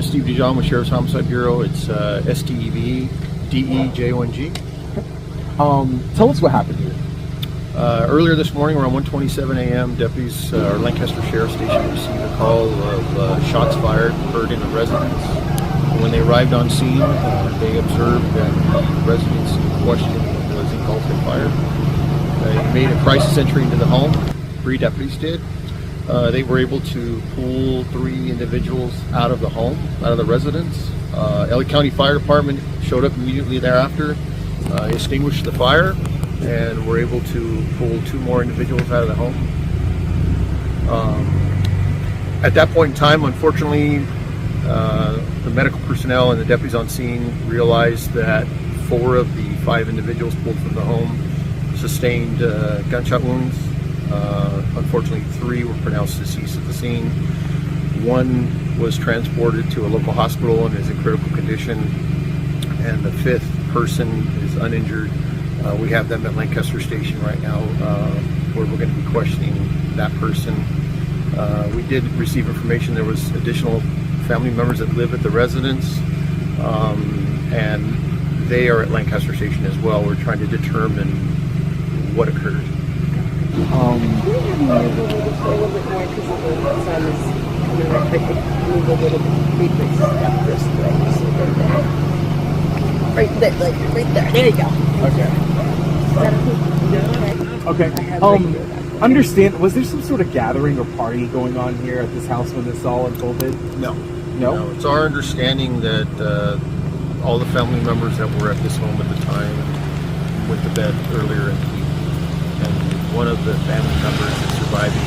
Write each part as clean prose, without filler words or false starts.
Steve DeJong with Sheriff's Homicide Bureau. It's STEV DEJ1G. Tell us what happened here. Earlier this morning, around 1:27 a.m., deputies our Lancaster Sheriff Station received a call of shots fired heard in a residence. When they arrived on scene, they observed that the residence in question was engulfed in fire. They made a crisis entry into the home. 3 deputies did. They were able to pull 3 individuals out of the home, out of the residence. LA County Fire Department showed up immediately thereafter, extinguished the fire, and were able to pull 2 more individuals out of the home. At that point in time, unfortunately, the medical personnel and the deputies on scene realized that 4 of the 5 individuals pulled from the home sustained gunshot wounds. Unfortunately, 3 were pronounced deceased at the scene. 1 was transported to a local hospital and is in critical condition, and the 5th person is uninjured. We have them at Lancaster Station right now, where we're going to be questioning that person. We did receive information there was additional family members that live at the residence, and they are at Lancaster Station as well. We're trying to determine what occurred. Can you have me move a little bit more because the sun is coming right quick? Move a little bit. Read this up this way. Right there, like right there. There you go. Okay. Is that okay? Okay. Understand, was there some sort of gathering or party going on here at this house when this all unfolded? No. No? It's our understanding that all the family members that were at this home at the time went to bed earlier in the week. And one of the family members is surviving.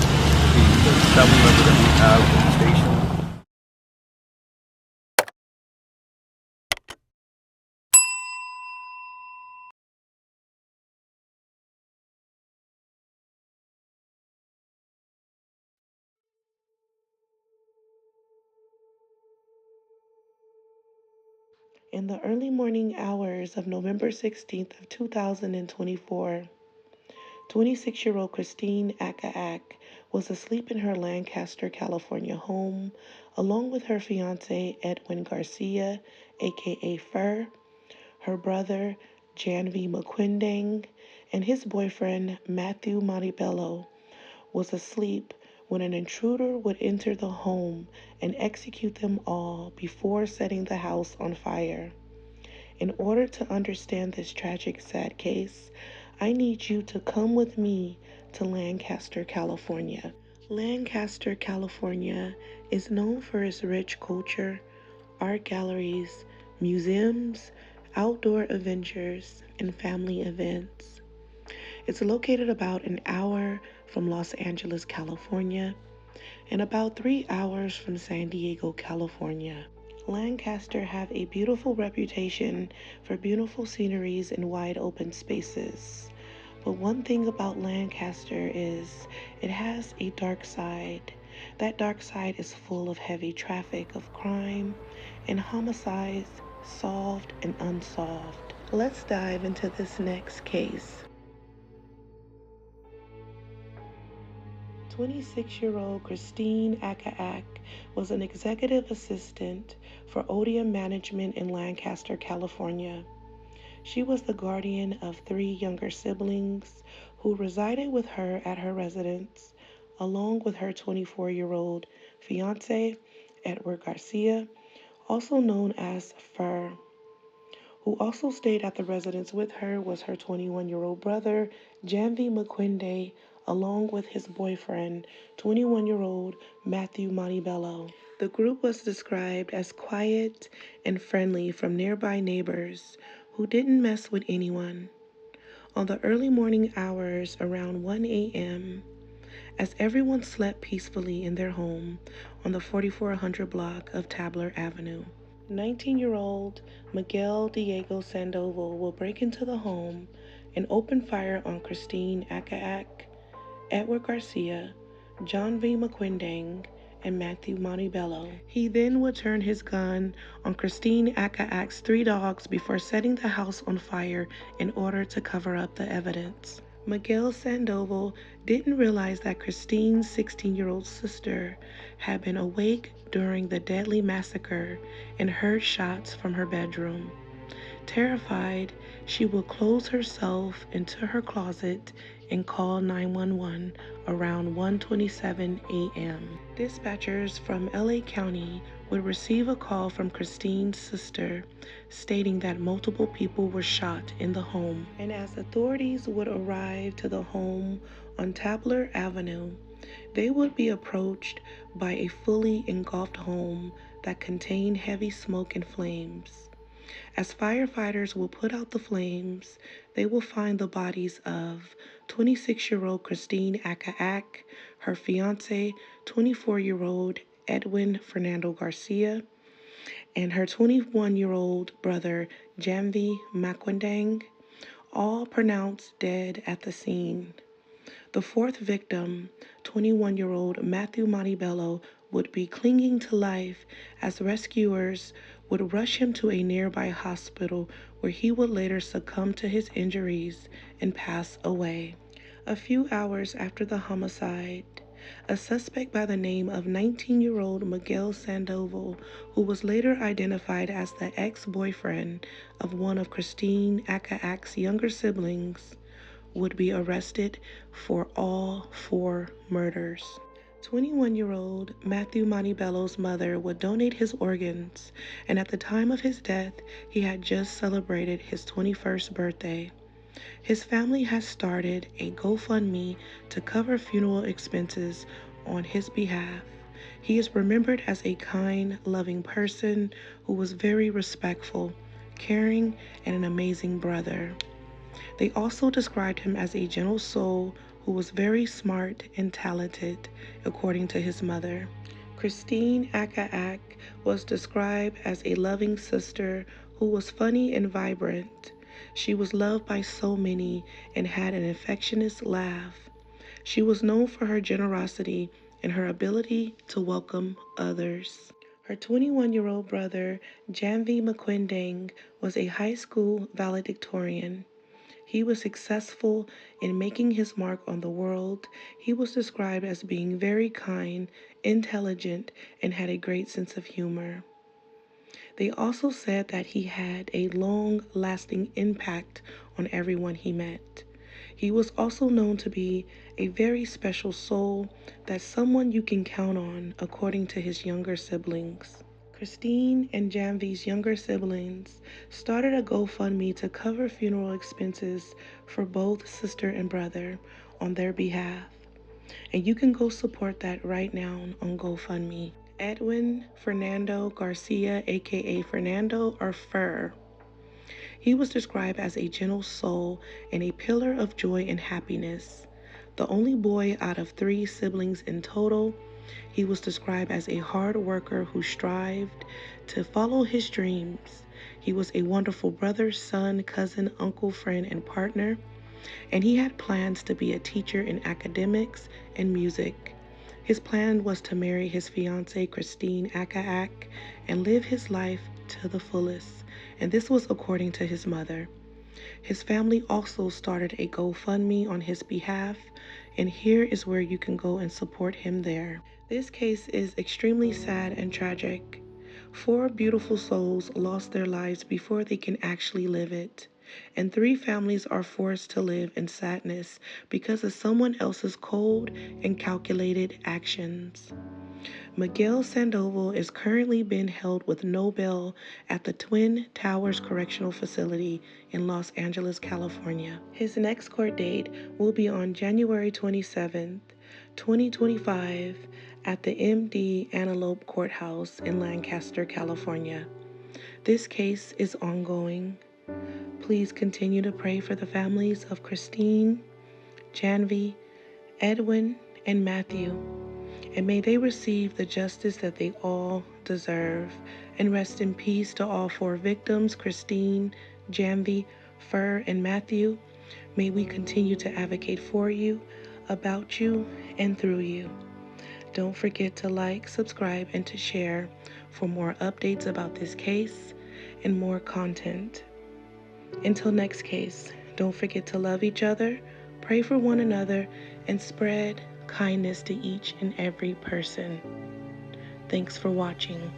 The family member that we have at the station. In the early morning hours of November 16th of 2024, 26-year-old Christine Akaak was asleep in her Lancaster, California home, along with her fiancé Edwin Garcia, aka Fur, her brother Janvi McQuindang, and his boyfriend Matthew Montebello was asleep when an intruder would enter the home and execute them all before setting the house on fire. In order to understand this tragic, sad case, I need you to come with me to Lancaster, California. Lancaster, California is known for its rich culture, art galleries, museums, outdoor adventures, and family events. It's located about an hour from Los Angeles, California, and about 3 hours from San Diego, California. Lancaster have a beautiful reputation for beautiful sceneries and wide open spaces. But one thing about Lancaster is it has a dark side. That dark side is full of heavy traffic of crime and homicides, solved and unsolved. Let's dive into this next case. 26-year-old Christine Akaak was an executive assistant for Odeum Management in Lancaster, California. She was the guardian of 3 younger siblings who resided with her at her residence, along with her 24-year-old fiancé, Edward Garcia, also known as Fur. Who also stayed at the residence with her was her 21-year-old brother, Janvi McQuindang, along with his boyfriend, 21-year-old Matthew Montebello. The group was described as quiet and friendly from nearby neighbors who didn't mess with anyone. On the early morning hours around 1 a.m., as everyone slept peacefully in their home on the 4400 block of Tabler Avenue, 19-year-old Miguel Diego Sandoval will break into the home and open fire on Christine Akaak, Edward Garcia, John V. McQuindang, and Matthew Montebello. He then would turn his gun on Christine Akaak's 3 dogs before setting the house on fire in order to cover up the evidence. Miguel Sandoval didn't realize that Christine's 16-year-old sister had been awake during the deadly massacre and heard shots from her bedroom. Terrified, she would close herself into her closet and call 911 around 1:27 a.m. Dispatchers from LA County would receive a call from Christine's sister stating that multiple people were shot in the home. And as authorities would arrive to the home on Tabler Avenue, they would be approached by a fully engulfed home that contained heavy smoke and flames. As firefighters will put out the flames, they will find the bodies of 26-year-old Christine Ack, her fiance, 24-year-old Edwin Fernando Garcia, and her 21-year-old brother, Janvi Makwendang, all pronounced dead at the scene. The fourth victim, 21-year-old Matthew Montebello, would be clinging to life as rescuers would rush him to a nearby hospital where he would later succumb to his injuries and pass away. A few hours after the homicide, a suspect by the name of 19-year-old Miguel Sandoval, who was later identified as the ex-boyfriend of one of Christine Ack's younger siblings, would be arrested for all 4 murders. 21-year-old Matthew Montebello's mother would donate his organs, and at the time of his death, he had just celebrated his 21st birthday. His family has started a GoFundMe to cover funeral expenses on his behalf. He is remembered as a kind, loving person who was very respectful, caring, and an amazing brother. They also described him as a gentle soul who was very smart and talented, according to his mother. Christine Ack was described as a loving sister who was funny and vibrant. She was loved by so many and had an infectious laugh. She was known for her generosity and her ability to welcome others. Her 21-year-old brother, Janvi Makwendang, was a high school valedictorian. He was successful in making his mark on the world. He was described as being very kind, intelligent, and had a great sense of humor. They also said that he had a long-lasting impact on everyone he met. He was also known to be a very special soul, that someone you can count on, according to his younger siblings. Christine and Janvi's younger siblings started a GoFundMe to cover funeral expenses for both sister and brother on their behalf. And you can go support that right now on GoFundMe. Edwin Fernando Garcia, aka Fernando or Fur. He was described as a gentle soul and a pillar of joy and happiness. The only boy out of 3 siblings in total, he was described as a hard worker who strived to follow his dreams. He was a wonderful brother, son, cousin, uncle, friend, and partner, and he had plans to be a teacher in academics and music. His plan was to marry his fiancée, Christine Ack, and live his life to the fullest, and this was according to his mother. His family also started a GoFundMe on his behalf, and here is where you can go and support him there. This case is extremely sad and tragic. 4 beautiful souls lost their lives before they can actually live it, and 3 families are forced to live in sadness because of someone else's cold and calculated actions. Miguel Sandoval is currently being held with no bail at the Twin Towers Correctional Facility in Los Angeles, California. His next court date will be on January 27th, 2025 at the MD Antelope Courthouse in Lancaster, California. This case is ongoing. Please continue to pray for the families of Christine, Janvi, Edwin, and Matthew, and may they receive the justice that they all deserve. And rest in peace to all 4 victims, Christine, Janvi, Fur, and Matthew. May we continue to advocate for you, about you, and through you. Don't forget to like, subscribe, and to share for more updates about this case and more content. Until next case, don't forget to love each other, pray for one another, and spread kindness to each and every person. Thanks for watching.